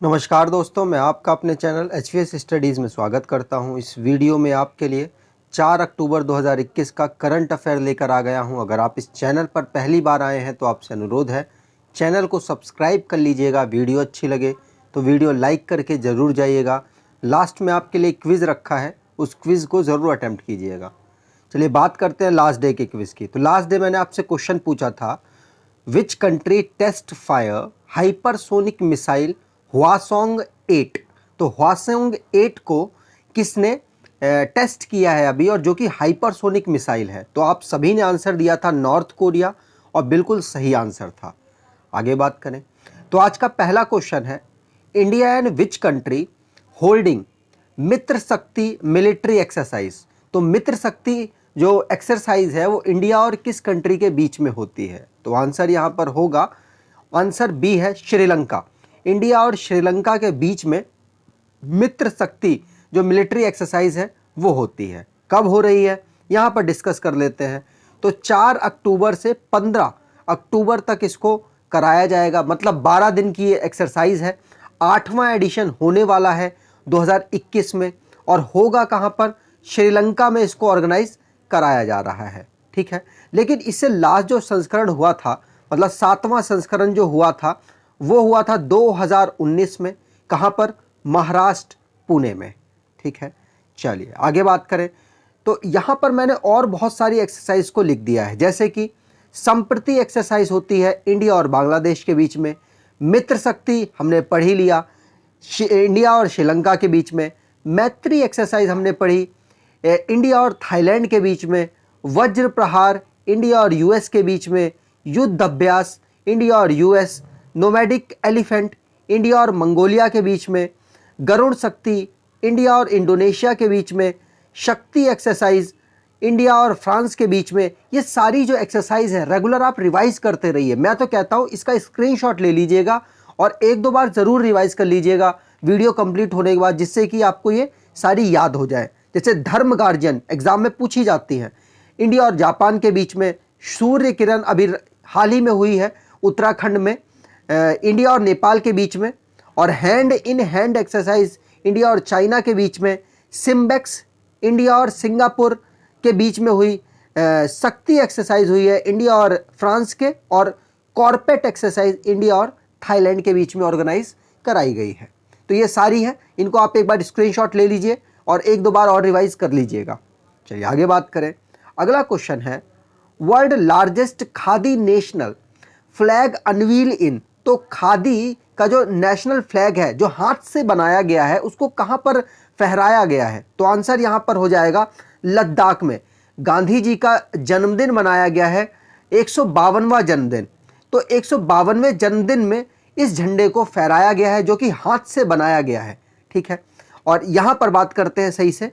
नमस्कार दोस्तों, मैं आपका अपने चैनल HVS स्टडीज़ में स्वागत करता हूं। इस वीडियो में आपके लिए 4 अक्टूबर 2021 का करंट अफेयर लेकर आ गया हूं। अगर आप इस चैनल पर पहली बार आए हैं तो आपसे अनुरोध है, चैनल को सब्सक्राइब कर लीजिएगा। वीडियो अच्छी लगे तो वीडियो लाइक करके ज़रूर जाइएगा। लास्ट में आपके लिए क्विज़ रखा है, उस क्विज़ को ज़रूर अटैम्प्ट कीजिएगा। चलिए बात करते हैं लास्ट डे के क्विज़ की। तो लास्ट डे मैंने आपसे क्वेश्चन पूछा था, which country test fire hypersonic missile Hwasong 8। तो ह्वासोंग 8 को किसने टेस्ट किया है अभी, और जो कि हाइपरसोनिक मिसाइल है। तो आप सभी ने आंसर दिया था नॉर्थ कोरिया, और बिल्कुल सही आंसर था। आगे बात करें तो आज का पहला क्वेश्चन है, India and which country holding Mitra Shakti military exercise. तो मित्र शक्ति जो एक्सरसाइज है वो इंडिया और किस कंट्री के बीच में होती है। तो आंसर यहाँ पर होगा, आंसर बी है श्रीलंका। इंडिया और श्रीलंका के बीच में मित्र शक्ति जो मिलिट्री एक्सरसाइज है वो होती है। कब हो रही है यहाँ पर डिस्कस कर लेते हैं। तो 4 अक्टूबर से 15 अक्टूबर तक इसको कराया जाएगा, मतलब 12 दिन की ये एक्सरसाइज है। 8वां एडिशन होने वाला है 2021 में, और होगा कहाँ पर, श्रीलंका में इसको ऑर्गेनाइज कराया जा रहा है। ठीक है, लेकिन इससे लास्ट जो संस्करण हुआ था, मतलब 7वां संस्करण जो हुआ था वो हुआ था 2019 में। कहाँ पर, महाराष्ट्र, पुणे में। ठीक है, चलिए आगे बात करें तो यहाँ पर मैंने और बहुत सारी एक्सरसाइज को लिख दिया है, जैसे कि संप्रति एक्सरसाइज होती है इंडिया और बांग्लादेश के बीच में। मित्र शक्ति हमने पढ़ ही लिया, इंडिया और श्रीलंका के बीच में। मैत्री एक्सरसाइज हमने पढ़ी, इंडिया और थाईलैंड के बीच में। वज्र प्रहार इंडिया और यूएस के बीच में। युद्ध अभ्यास इंडिया और यूएस। नोमैडिक एलिफेंट इंडिया और मंगोलिया के बीच में। गरुड़ शक्ति इंडिया और इंडोनेशिया के बीच में। शक्ति एक्सरसाइज इंडिया और फ्रांस के बीच में। ये सारी जो एक्सरसाइज है रेगुलर आप रिवाइज करते रहिए। मैं तो कहता हूँ इसका स्क्रीनशॉट ले लीजिएगा और एक दो बार ज़रूर रिवाइज कर लीजिएगा वीडियो कंप्लीट होने के बाद, जिससे कि आपको ये सारी याद हो जाए। जैसे धर्म गार्जियन एग्जाम में पूछी जाती हैं। इंडिया और जापान के बीच में। सूर्य किरण अभी हाल ही में हुई है उत्तराखंड में, इंडिया और नेपाल के बीच में। और hand in hand exercise India और चाइना के बीच में। सिम्बेक्स इंडिया और सिंगापुर के बीच में हुई। शक्ति एक्सरसाइज हुई है इंडिया और फ्रांस के। और कॉर्पेट एक्सरसाइज इंडिया और थाईलैंड के बीच में ऑर्गेनाइज कराई गई है। तो ये सारी है, इनको आप एक बार स्क्रीनशॉट ले लीजिए और एक दो बार और रिवाइज कर लीजिएगा। चलिए आगे बात करें। अगला क्वेश्चन है, world largest khadi national flag unveil in. तो खादी का जो नेशनल फ्लैग है जो हाथ से बनाया गया है उसको कहाँ पर फहराया गया है। तो आंसर यहाँ पर हो जाएगा लद्दाख में। गांधी जी का जन्मदिन मनाया गया है, 152वां जन्मदिन। तो 152वें जन्मदिन में इस झंडे को फहराया गया है जो कि हाथ से बनाया गया है। ठीक है, और यहाँ पर बात करते हैं सही से,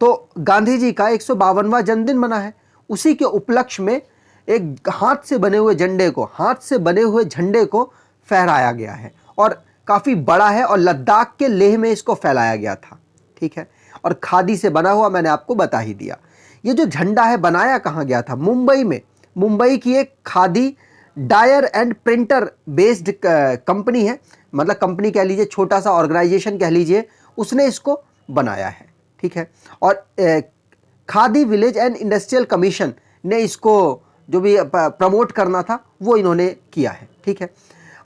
तो गांधी जी का 152वां जन्मदिन मना है, उसी के उपलक्ष्य में एक हाथ से बने हुए झंडे को फहराया गया है, और काफ़ी बड़ा है, और लद्दाख के लेह में इसको फैलाया गया था। ठीक है, और खादी से बना हुआ मैंने आपको बता ही दिया। ये जो झंडा है बनाया कहाँ गया था, मुंबई में। मुंबई की एक khadi dyer and printer based company है, मतलब कंपनी कह लीजिए, छोटा सा ऑर्गेनाइजेशन कह लीजिए, उसने इसको बनाया है। ठीक है, और khadi village and industrial commission ने इसको जो भी प्रमोट करना था वो इन्होंने किया है। ठीक है,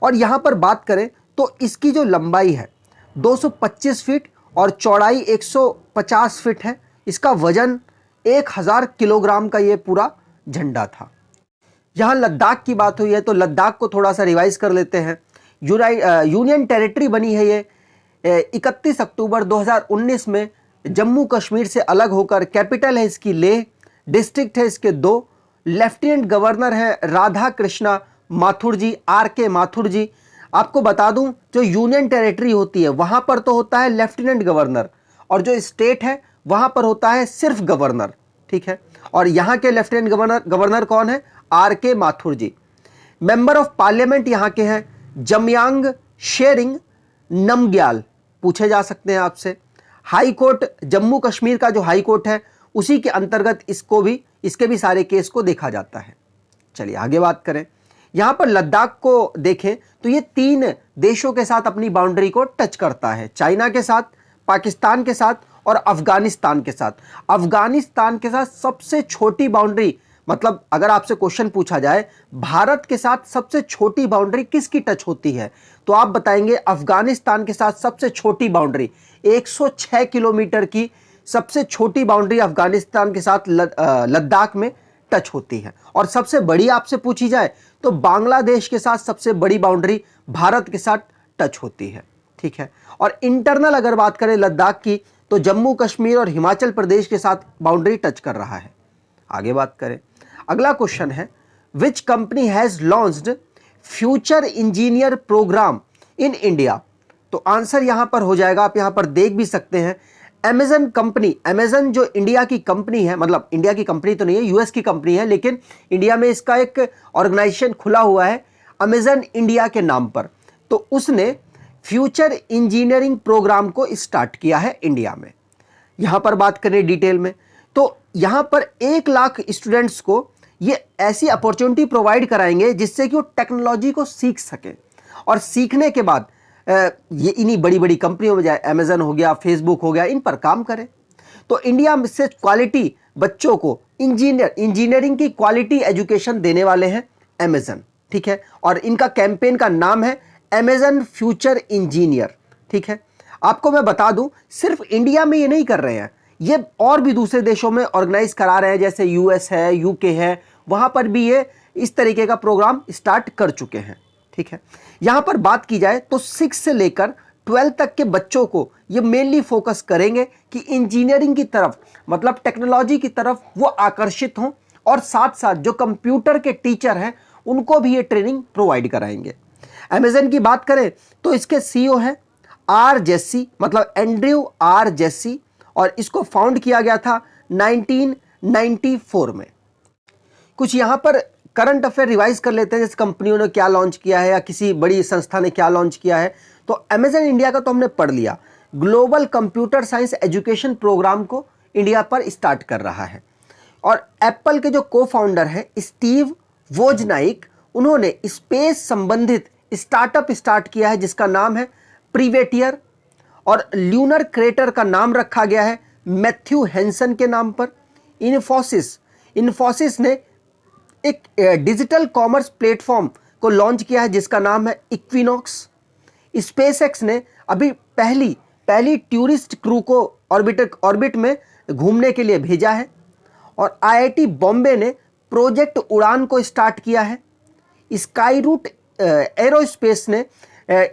और यहाँ पर बात करें तो इसकी जो लंबाई है 225 फीट और चौड़ाई 150 फीट है। इसका वजन 1000 किलोग्राम का ये पूरा झंडा था। यहाँ लद्दाख की बात हुई है तो लद्दाख को थोड़ा सा रिवाइज कर लेते हैं। यूनियन टेरिटरी बनी है ये 31 अक्टूबर 2019 में जम्मू कश्मीर से अलग होकर। कैपिटल है इसकी लेह, डिस्ट्रिक्ट है इसके 2। लेफ्टिनेंट गवर्नर है राधा कृष्णा माथुर जी, RK माथुर जी। आपको बता दूं जो यूनियन टेरिटरी होती है वहां पर तो होता है लेफ्टिनेंट गवर्नर, और जो स्टेट है वहां पर होता है सिर्फ गवर्नर। ठीक है, और यहाँ के लेफ्टिनेंट गवर्नर कौन है, RK Mathur ji. Member of parliament यहाँ के हैं जमयांग शेरिंग नमग्याल, पूछे जा सकते हैं आपसे। हाई कोर्ट जम्मू कश्मीर का जो हाई कोर्ट है उसी के अंतर्गत इसके भी सारे केस को देखा जाता है। चलिए आगे बात करें। यहाँ पर लद्दाख को देखें तो ये 3 देशों के साथ अपनी बाउंड्री को टच करता है, चाइना के साथ, पाकिस्तान के साथ और अफगानिस्तान के साथ। अफगानिस्तान के साथ सबसे छोटी बाउंड्री, मतलब अगर आपसे क्वेश्चन पूछा जाए भारत के साथ सबसे छोटी बाउंड्री किसकी टच होती है, तो आप बताएंगे अफगानिस्तान के साथ सबसे छोटी बाउंड्री 106 किलोमीटर की सबसे छोटी बाउंड्री अफगानिस्तान के साथ लद्दाख में टच होती है। और सबसे बड़ी आपसे पूछी जाए तो बांग्लादेश के साथ सबसे बड़ी बाउंड्री भारत के साथ टच होती है, ठीक है। और इंटरनल अगर बात करें लद्दाख की तो जम्मू कश्मीर और हिमाचल प्रदेश के साथ बाउंड्री टच कर रहा है। आगे बात करें, अगला क्वेश्चन है which company has launched future engineer program in India. तो आंसर यहां पर हो जाएगा, आप यहां पर देख भी सकते हैं, अमेजन कंपनी। अमेजन जो इंडिया की कंपनी है, मतलब इंडिया की कंपनी तो नहीं है, यूएस की कंपनी है, लेकिन इंडिया में इसका एक ऑर्गेनाइजेशन खुला हुआ है अमेजन इंडिया के नाम पर। तो उसने फ्यूचर इंजीनियरिंग प्रोग्राम को स्टार्ट किया है इंडिया में। यहां पर बात करें डिटेल में तो यहां पर 1 लाख स्टूडेंट्स को ये ऐसी अपॉर्चुनिटी प्रोवाइड कराएंगे जिससे कि वो टेक्नोलॉजी को सीख सकें और सीखने के बाद ये इन्हीं बड़ी बड़ी कंपनियों में जाए, अमेजन हो गया, फेसबुक हो गया, इन पर काम करें। तो इंडिया में से क्वालिटी बच्चों को इंजीनियरिंग की क्वालिटी एजुकेशन देने वाले हैं अमेजन, ठीक है। और इनका कैंपेन का नाम है अमेजन फ्यूचर इंजीनियर, ठीक है। आपको मैं बता दूं सिर्फ इंडिया में ये नहीं कर रहे हैं, ये और भी दूसरे देशों में ऑर्गेनाइज करा रहे हैं, जैसे यूएस है, यूके है, वहां पर भी ये इस तरीके का प्रोग्राम स्टार्ट कर चुके हैं, ठीक है। यहां पर बात की जाए तो 6 से लेकर 12 तक के बच्चों को ये मेनली फोकस करेंगे कि इंजीनियरिंग की तरफ, मतलब टेक्नोलॉजी की तरफ वो आकर्षित हों, और साथ साथ जो कंप्यूटर के टीचर हैं उनको भी ये ट्रेनिंग प्रोवाइड कराएंगे। अमेजन की बात करें तो इसके सीईओ हैं आर जेसी, मतलब एंड्रयू आर जेसी, और इसको फाउंड किया गया था 1994 में। कुछ यहां पर करंट अफेयर रिवाइज कर लेते हैं, जैसे कंपनियों ने क्या लॉन्च किया है या किसी बड़ी संस्था ने क्या लॉन्च किया है। तो अमेजन इंडिया का तो हमने पढ़ लिया, global computer science education program को इंडिया पर स्टार्ट कर रहा है। और एप्पल के जो को फाउंडर हैं स्टीव वोजनाइक, उन्होंने स्पेस संबंधित स्टार्टअप स्टार्ट किया है जिसका नाम है प्रीवेटियर, और ल्यूनर क्रेटर का नाम रखा गया है मैथ्यू हैंसन के नाम पर। इन्फोसिस ने एक डिजिटल कॉमर्स प्लेटफॉर्म को लॉन्च किया है जिसका नाम है इक्विनॉक्स। स्पेसएक्स ने अभी पहली टूरिस्ट क्रू को ऑर्बिट में घूमने के लिए भेजा है। और आईआईटी बॉम्बे ने प्रोजेक्ट उड़ान को स्टार्ट किया है। स्काई रूट एरोस्पेस ने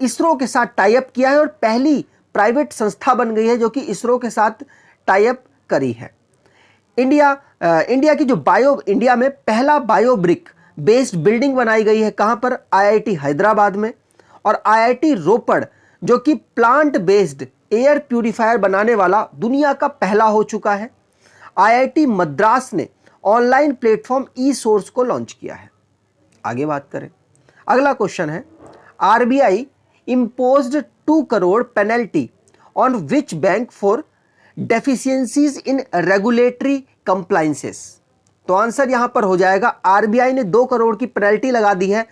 इसरो के साथ टाई अप किया है और पहली प्राइवेट संस्था बन गई है जो कि इसरो के साथ टाई अप करी है। इंडिया की जो इंडिया में पहला बायोब्रिक बेस्ड बिल्डिंग बनाई गई है, कहां पर? आईआईटी हैदराबाद में। और आईआईटी रोपड़ जो कि प्लांट बेस्ड एयर प्यूरिफायर बनाने वाला दुनिया का पहला हो चुका है। आईआईटी मद्रास ने ऑनलाइन प्लेटफॉर्म ई सोर्स को लॉन्च किया है। आगे बात करें, अगला क्वेश्चन है RBI imposed 2 crore penalty on which bank for deficiencies in regulatory compliances. तो आंसर यहां पर हो जाएगा आरबीआई ने 2 करोड़ की पेनल्टी लगा दी है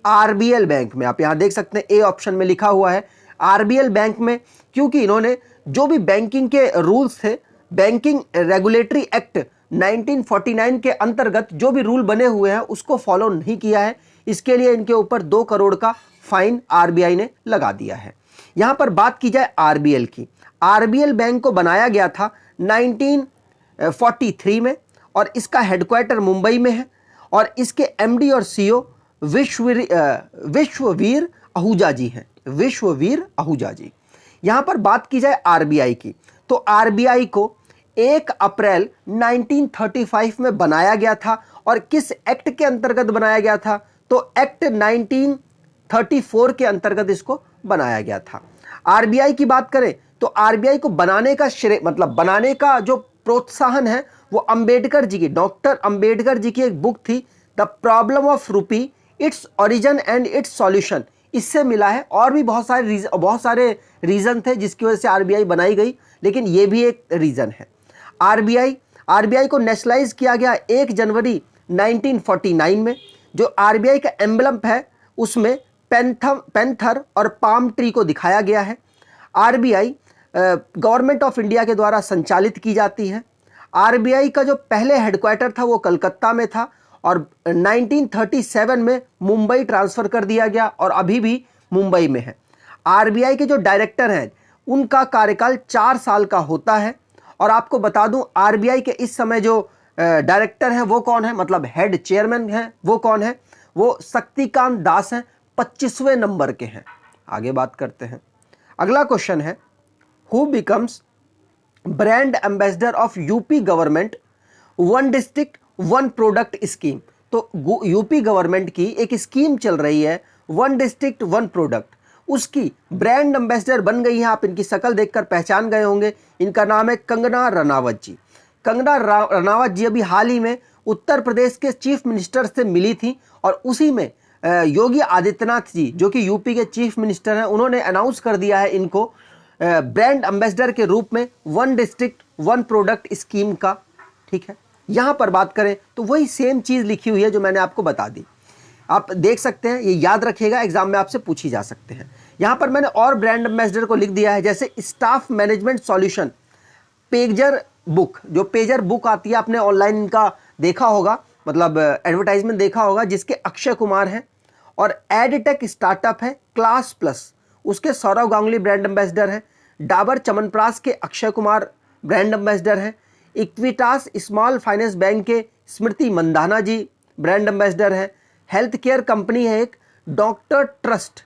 आरबीएल बैंक में। आप यहां देख सकते हैं ए ऑप्शन में लिखा हुआ है आरबीएल बैंक में, क्योंकि इन्होंने जो भी बैंकिंग के रूल्स थे, बैंकिंग रेगुलेटरी एक्ट 1949 के अंतर्गत जो भी रूल बने हुए हैं उसको फॉलो नहीं किया है। इसके लिए इनके ऊपर 2 करोड़ का फाइन आरबीआई ने लगा दिया है। यहां पर बात की जाए आरबीएल की, आरबीएल बैंक को बनाया गया था 1943 में और इसका हेडक्वार्टर मुंबई में है। और इसके एमडी और सीईओ विश्ववीर आहूजा जी हैं, विश्ववीर आहूजा जी। यहां पर बात की जाए आरबीआई की, तो आरबीआई को 1 अप्रैल 1935 में बनाया गया था। और किस एक्ट के अंतर्गत बनाया गया था? तो एक्ट 1934 के अंतर्गत इसको बनाया गया था। आरबीआई की बात करें तो आरबीआई को बनाने का श्रेय, मतलब बनाने का जो प्रोत्साहन है वो अंबेडकर जी की, डॉक्टर अंबेडकर जी की एक बुक थी द प्रॉब्लम ऑफ रूपी, its origin and it's solution, इससे मिला है। और भी बहुत सारे रीजन थे जिसकी वजह से आरबीआई बनाई गई, लेकिन ये भी एक रीजन है। आरबीआई को नेशनलाइज किया गया 1 जनवरी 1949 में, जो आरबीआई का एम्बलम है उसमें पैंथर और पाम ट्री को दिखाया गया है। आरबीआई गवर्नमेंट ऑफ इंडिया के द्वारा संचालित की जाती है। आरबीआई का जो पहले हेडक्वार्टर था वो कलकत्ता में था और 1937 में मुंबई ट्रांसफ़र कर दिया गया और अभी भी मुंबई में है। आरबीआई के जो डायरेक्टर हैं उनका कार्यकाल 4 साल का होता है। और आपको बता दूं आरबीआई के इस समय जो डायरेक्टर हैं वो कौन है, मतलब हेड चेयरमैन हैं वो कौन है, वो शक्तिकांत दास हैं, 25वें नंबर के हैं। आगे बात करते हैं। अगला क्वेश्चन है, who becomes brand ambassador of UP government one district one product scheme. तो यूपी गवर्नमेंट की एक स्कीम चल रही है वन डिस्ट्रिक्ट वन प्रोडक्ट, उसकी ब्रांड एम्बेसडर बन गई है। आप इनकी शक्ल देखकर पहचान गए होंगे। इनका नाम है कंगना रनावत जी। कंगना रनावत जी अभी हाल ही में उत्तर प्रदेश के चीफ मिनिस्टर से मिली थी और उसी में योगी आदित्यनाथ जी जो कि यूपी के चीफ मिनिस्टर हैं, उन्होंने अनाउंस कर दिया है इनको ब्रांड एम्बेसडर के रूप में one district one product scheme का। ठीक है, यहाँ पर बात करें तो वही सेम चीज़ लिखी हुई है जो मैंने आपको बता दी। आप देख सकते हैं, ये याद रखिएगा, एग्जाम में आपसे पूछी जा सकते हैं। यहाँ पर मैंने और ब्रांड एम्बेसडर को लिख दिया है, जैसे staff management solution pager book. जो पेजर बुक आती है आपने ऑनलाइन इनका देखा होगा, मतलब एडवर्टाइजमेंट देखा होगा, जिसके अक्षय कुमार हैं। और एडटेक स्टार्टअप है क्लास प्लस, उसके सौरव गांगुली ब्रांड एम्बेसडर हैं। डाबर च्यवनप्राश के अक्षय कुमार ब्रांड एम्बेसडर हैं। इक्विटास स्मॉल फाइनेंस बैंक के स्मृति मंदाना जी ब्रांड एम्बेसडर हैं। हेल्थ केयर कंपनी है एक डॉक्टर ट्रस्ट,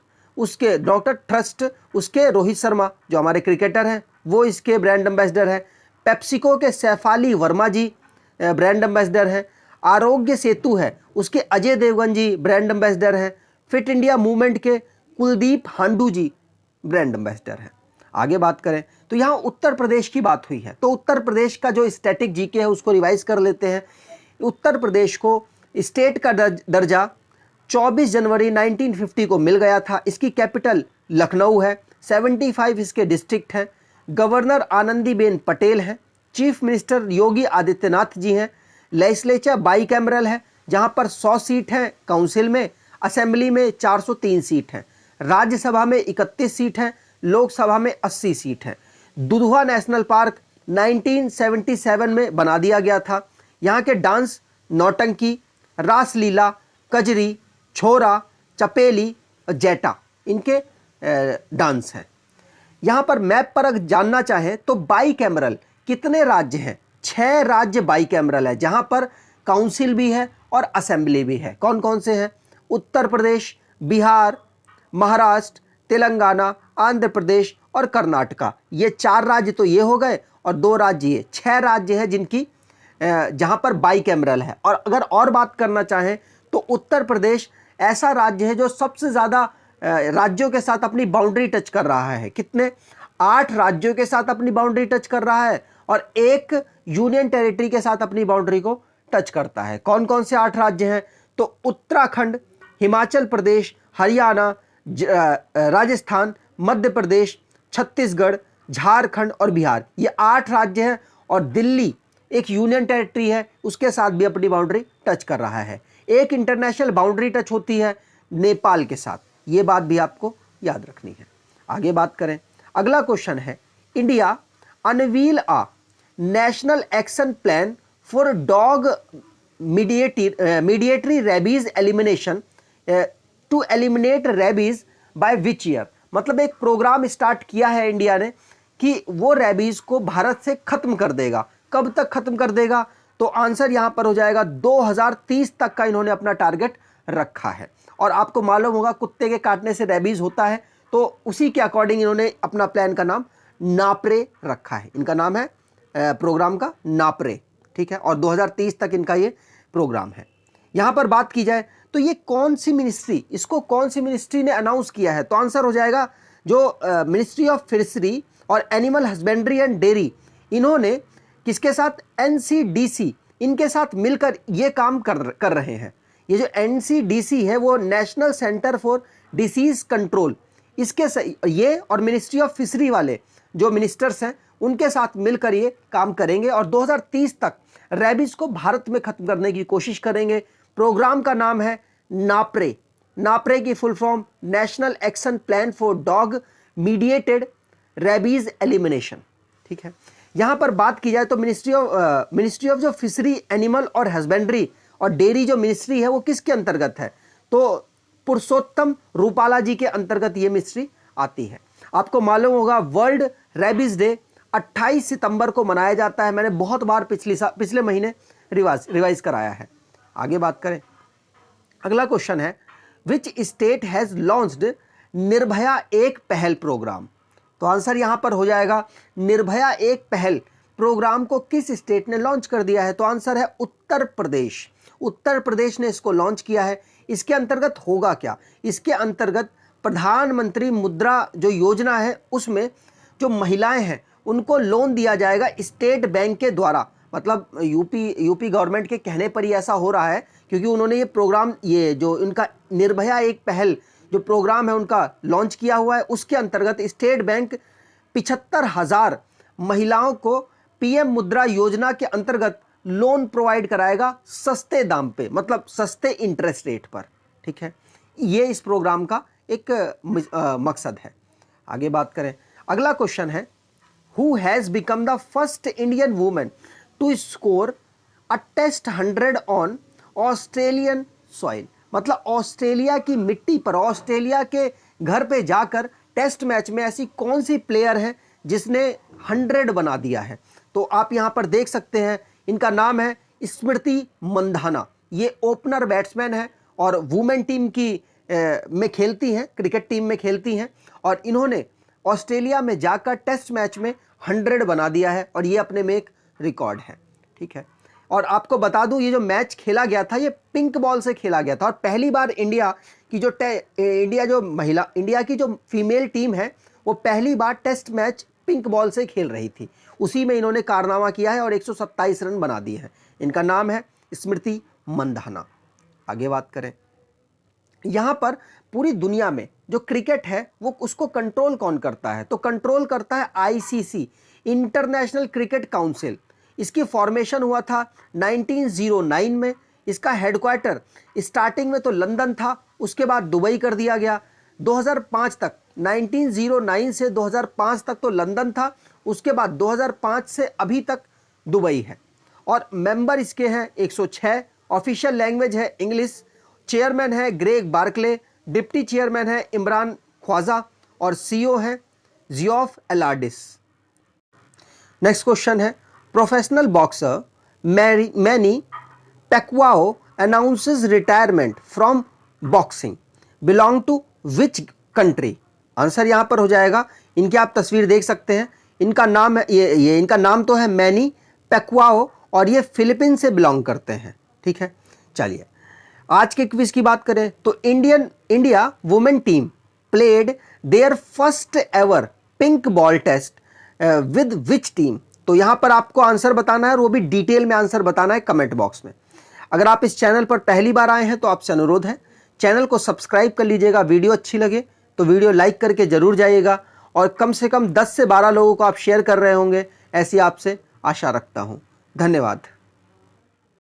उसके रोहित शर्मा जो हमारे क्रिकेटर हैं वो इसके ब्रांड एम्बेसडर हैं। पेप्सिको के सैफाली वर्मा जी ब्रांड एम्बेसडर हैं। आरोग्य सेतु है उसके अजय देवगन जी ब्रांड एम्बेसडर हैं। फिट इंडिया मूवमेंट के कुलदीप हांडू जी ब्रांड एम्बेसडर हैं। आगे बात करें तो यहाँ उत्तर प्रदेश की बात हुई है, तो उत्तर प्रदेश का जो स्टैटिक जीके है उसको रिवाइज कर लेते हैं। उत्तर प्रदेश को स्टेट का दर्जा 24 जनवरी 1950 को मिल गया था। इसकी कैपिटल लखनऊ है। 75 इसके डिस्ट्रिक्ट हैं। गवर्नर आनंदीबेन पटेल हैं। चीफ मिनिस्टर योगी आदित्यनाथ जी हैं। लेजिस्लेचर बाईकैमरल है जहां पर 100 सीट हैं काउंसिल में, असेंबली में 403 सीट हैं, राज्यसभा में 31 सीट हैं, लोकसभा में 80 सीट हैं। दुधवा नेशनल पार्क 1977 में बना दिया गया था। यहाँ के डांस नौटंकी, रासलीला, कजरी, छोरा, चपेली और जैटा इनके डांस हैं। यहाँ पर मैप पर अगर जानना चाहें तो बाईकैमरल कितने राज्य हैं, 6 राज्य बाईकैमरल है जहाँ पर काउंसिल भी है और असेंबली भी है। कौन कौन से हैं? उत्तर प्रदेश, बिहार, महाराष्ट्र, तेलंगाना, आंध्र प्रदेश और कर्नाटका। ये 4 राज्य तो ये हो गए और 2 राज्य ये, 6 राज्य हैं जिनकी जहां पर बाईकैमरल है। और अगर और बात करना चाहें तो उत्तर प्रदेश ऐसा राज्य है जो सबसे ज़्यादा राज्यों के साथ अपनी बाउंड्री टच कर रहा है। कितने? 8 राज्यों के साथ अपनी बाउंड्री टच कर रहा है और 1 यूनियन टेरिटरी के साथ अपनी बाउंड्री को टच करता है। कौन कौन से 8 राज्य हैं? तो उत्तराखंड, हिमाचल प्रदेश, हरियाणा, राजस्थान, मध्य प्रदेश, छत्तीसगढ़, झारखंड और बिहार। ये 8 राज्य हैं और दिल्ली एक यूनियन टेरिटरी है, उसके साथ भी अपनी बाउंड्री टच कर रहा है। एक इंटरनेशनल बाउंड्री टच होती है नेपाल के साथ, ये बात भी आपको याद रखनी है। आगे बात करें, अगला क्वेश्चन है, India unveil a national action plan for dog mediated rabies elimination to eliminate rabies by which year. मतलब एक प्रोग्राम स्टार्ट किया है इंडिया ने कि वो रेबीज को भारत से खत्म कर देगा। कब तक खत्म कर देगा? तो आंसर यहां पर हो जाएगा 2030 तक का इन्होंने अपना टारगेट रखा है। और आपको मालूम होगा कुत्ते के काटने से रेबीज होता है, तो उसी के अकॉर्डिंग इन्होंने अपना प्लान का नाम नापरे रखा है। इनका नाम है प्रोग्राम का नापरे, ठीक है। और 2030 तक इनका ये प्रोग्राम है। यहां पर बात की जाए तो ये कौन सी मिनिस्ट्री, इसको कौन सी मिनिस्ट्री ने अनाउंस किया है? तो आंसर हो जाएगा जो मिनिस्ट्री ऑफ फिशरी और एनिमल हस्बेंड्री एंड डेयरी, इन्होंने किसके साथ? एनसीडीसी, इनके साथ मिलकर ये काम कर रहे हैं। ये जो एनसीडीसी है वो national centre for disease control, इसके ये और मिनिस्ट्री ऑफ फिशरी वाले जो मिनिस्टर्स हैं उनके साथ मिलकर ये काम करेंगे और 2030 तक रेबीज को भारत में खत्म करने की कोशिश करेंगे। प्रोग्राम का नाम है नाप्रे। नाप्रे की full form national action plan for dog mediated rabies elimination. ठीक है, यहां पर बात की जाए तो मिनिस्ट्री ऑफ जो फिशरी, एनिमल और हस्बेंड्री और डेयरी जो मिनिस्ट्री है वो किसके अंतर्गत है? तो पुरुषोत्तम रूपाला जी के अंतर्गत ये मिनिस्ट्री आती है। आपको मालूम होगा वर्ल्ड रेबीज डे 28 सितंबर को मनाया जाता है। मैंने बहुत बार पिछले महीने रिवाइज कराया है। आगे बात करें, अगला क्वेश्चन है which state has launched Nirbhaya एक पहल प्रोग्राम। तो आंसर यहां पर हो जाएगा निर्भया एक पहल प्रोग्राम को किस स्टेट ने लॉन्च कर दिया है? तो आंसर है उत्तर प्रदेश। उत्तर प्रदेश ने इसको लॉन्च किया है। इसके अंतर्गत होगा क्या? इसके अंतर्गत प्रधानमंत्री मुद्रा जो योजना है उसमें जो महिलाएं हैं उनको लोन दिया जाएगा स्टेट बैंक के द्वारा। मतलब यूपी गवर्नमेंट के कहने पर ही ऐसा हो रहा है क्योंकि उन्होंने ये प्रोग्राम, ये जो इनका निर्भया एक पहल जो प्रोग्राम है उनका लॉन्च किया हुआ है, उसके अंतर्गत स्टेट बैंक 75,000 महिलाओं को पीएम मुद्रा योजना के अंतर्गत लोन प्रोवाइड कराएगा सस्ते दाम पे, मतलब सस्ते इंटरेस्ट रेट पर। ठीक है, ये इस प्रोग्राम का एक मकसद है। आगे बात करें, अगला क्वेश्चन है who has become the first Indian women to score a test 100 on Australian soil. मतलब ऑस्ट्रेलिया की मिट्टी पर, ऑस्ट्रेलिया के घर पे जाकर टेस्ट मैच में ऐसी कौन सी प्लेयर है जिसने 100 बना दिया है? तो आप यहां पर देख सकते हैं, इनका नाम है स्मृति मंधाना। ये ओपनर बैट्समैन है और वुमेन टीम की में खेलती हैं, क्रिकेट टीम में खेलती हैं, और इन्होंने ऑस्ट्रेलिया में जाकर टेस्ट मैच में 100 बना दिया है और ये अपने में एक रिकॉर्ड है। ठीक है, और आपको बता दूं ये जो मैच खेला गया था ये पिंक बॉल से खेला गया था और पहली बार इंडिया की जो फीमेल टीम है वो पहली बार टेस्ट मैच पिंक बॉल से खेल रही थी। उसी में इन्होंने कारनामा किया है और 127 रन बना दिए हैं। इनका नाम है स्मृति मंधाना। आगे बात करें, यहां पर पूरी दुनिया में जो क्रिकेट है वो उसको कंट्रोल कौन करता है? तो कंट्रोल करता है आईसीसी, इंटरनेशनल क्रिकेट काउंसिल। इसकी फॉर्मेशन हुआ था 1909 में। इसका हेडक्वार्टर स्टार्टिंग में तो लंदन था, उसके बाद दुबई कर दिया गया। 2005 तक, 1909 से 2005 तक तो लंदन था, उसके बाद 2005 से अभी तक दुबई है। और मेंबर इसके हैं 106। ऑफिशियल लैंग्वेज है इंग्लिश। चेयरमैन है ग्रेग बार्कले, डिप्टी चेयरमैन है इमरान ख्वाजा और सीईओ है जियोफ एलार्डिस। नेक्स्ट क्वेश्चन है professional boxer Manny Pacquiao announces retirement from boxing belong to which country? Answer यहां पर हो जाएगा, इनकी आप तस्वीर देख सकते हैं, इनका नाम है ये इनका नाम तो है मैनी पैक्वाओ और ये फिलीपीन से बिलोंग करते हैं। ठीक है, चलिए आज के क्विज की बात करें तो India women team played their first ever pink ball test with which team? तो यहां पर आपको आंसर बताना है और वो भी डिटेल में आंसर बताना है कमेंट बॉक्स में। अगर आप इस चैनल पर पहली बार आए हैं तो आपसे अनुरोध है चैनल को सब्सक्राइब कर लीजिएगा। वीडियो अच्छी लगे तो वीडियो लाइक करके जरूर जाइएगा और कम से कम 10 से 12 लोगों को आप शेयर कर रहे होंगे, ऐसी आपसे आशा रखता हूं। धन्यवाद।